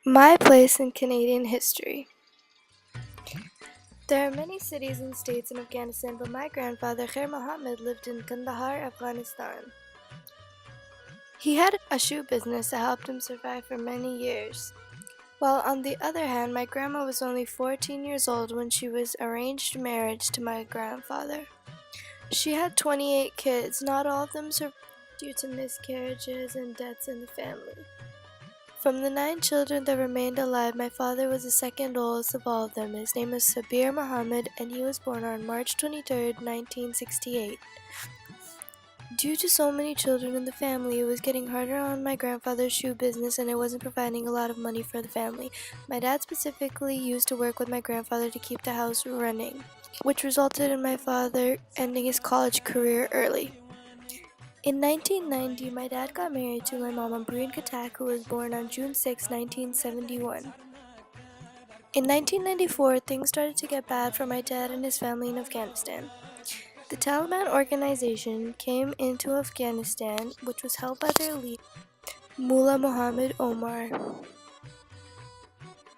My place in Canadian history. There are many cities and states in Afghanistan, but my grandfather, Khair Mohammed, lived in Kandahar, Afghanistan. He had a shoe business that helped him survive for many years. While on the other hand, my grandma was only 14 years old when she was arranged marriage to my grandfather. She had 28 kids, not all of them survived due to miscarriages and deaths in the family. From the 9 children that remained alive, my father was the second oldest of all of them. His name was Sabir Muhammad, and he was born on March 23, 1968. Due to so many children in the family, it was getting harder on my grandfather's shoe business and it wasn't providing a lot of money for the family. My dad specifically used to work with my grandfather to keep the house running, which resulted in my father ending his college career early. In 1990, my dad got married to my mom, Ambreen Katak, who was born on June 6, 1971. In 1994, things started to get bad for my dad and his family in Afghanistan. The Taliban organization came into Afghanistan, which was held by their leader, Mullah Muhammad Omar.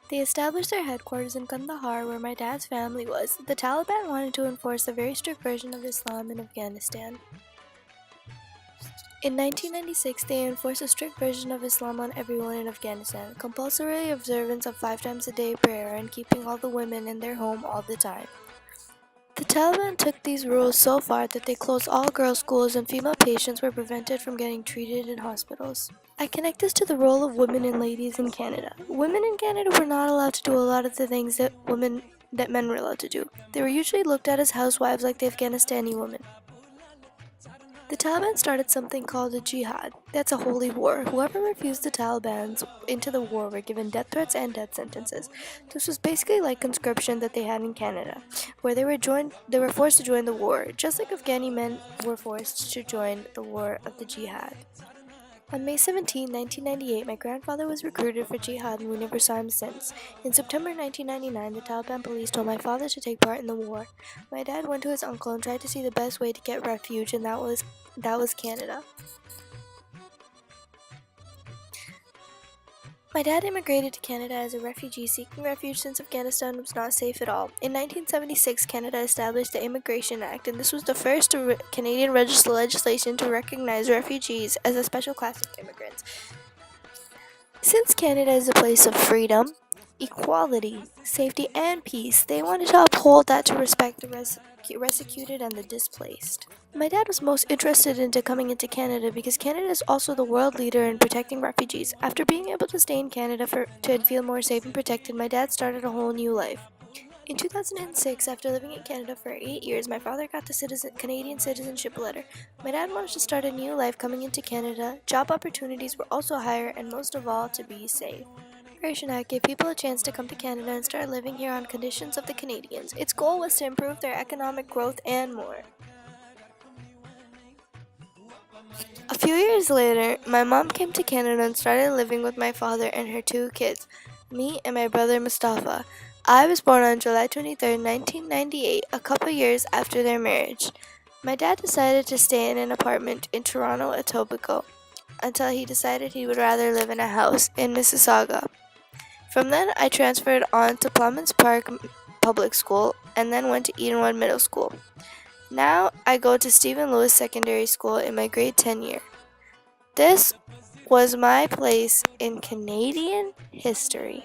They established their headquarters in Kandahar, where my dad's family was. The Taliban wanted to enforce a very strict version of Islam in Afghanistan. In 1996, they enforced a strict version of Islam on everyone in Afghanistan, compulsory observance of 5 times a day prayer and keeping all the women in their home all the time. The Taliban took these rules so far that they closed all girls' schools and female patients were prevented from getting treated in hospitals. I connect this to the role of women and ladies in Canada. Women in Canada were not allowed to do a lot of the things that men were allowed to do. They were usually looked at as housewives like the Afghanistani women. The Taliban started something called a jihad. That's a holy war. Whoever refused the Taliban into the war were given death threats and death sentences. This was basically like conscription that they had in Canada, where they were forced to join the war, just like Afghani men were forced to join the war of the jihad. On May 17, 1998, my grandfather was recruited for jihad and we never saw him since. In September 1999, the Taliban police told my father to take part in the war. My dad went to his uncle and tried to see the best way to get refuge, and that was Canada. My dad immigrated to Canada as a refugee seeking refuge since Afghanistan was not safe at all. In 1976, Canada established the Immigration Act, and this was the first Canadian legislation to recognize refugees as a special class of immigrants. Since Canada is a place of freedom, equality, safety, and peace, they wanted to uphold that to respect the persecuted and the displaced. My dad was most interested into coming into Canada because Canada is also the world leader in protecting refugees. After being able to stay in Canada to feel more safe and protected, my dad started a whole new life. In 2006, after living in Canada for 8 years, my father got the Canadian citizenship letter. My dad wanted to start a new life coming into Canada. Job opportunities were also higher, and most of all, to be safe. Immigration Act gave people a chance to come to Canada and start living here on conditions of the Canadians. Its goal was to improve their economic growth and more. A few years later, my mom came to Canada and started living with my father and her 2 kids, me and my brother Mustafa. I was born on July 23, 1998, a couple years after their marriage. My dad decided to stay in an apartment in Toronto, Etobicoke, until he decided he would rather live in a house in Mississauga. From then, I transferred on to Plumans Park Public School and then went to Edenwood Middle School. Now, I go to Stephen Lewis Secondary School in my grade 10 year. This was my place in Canadian history.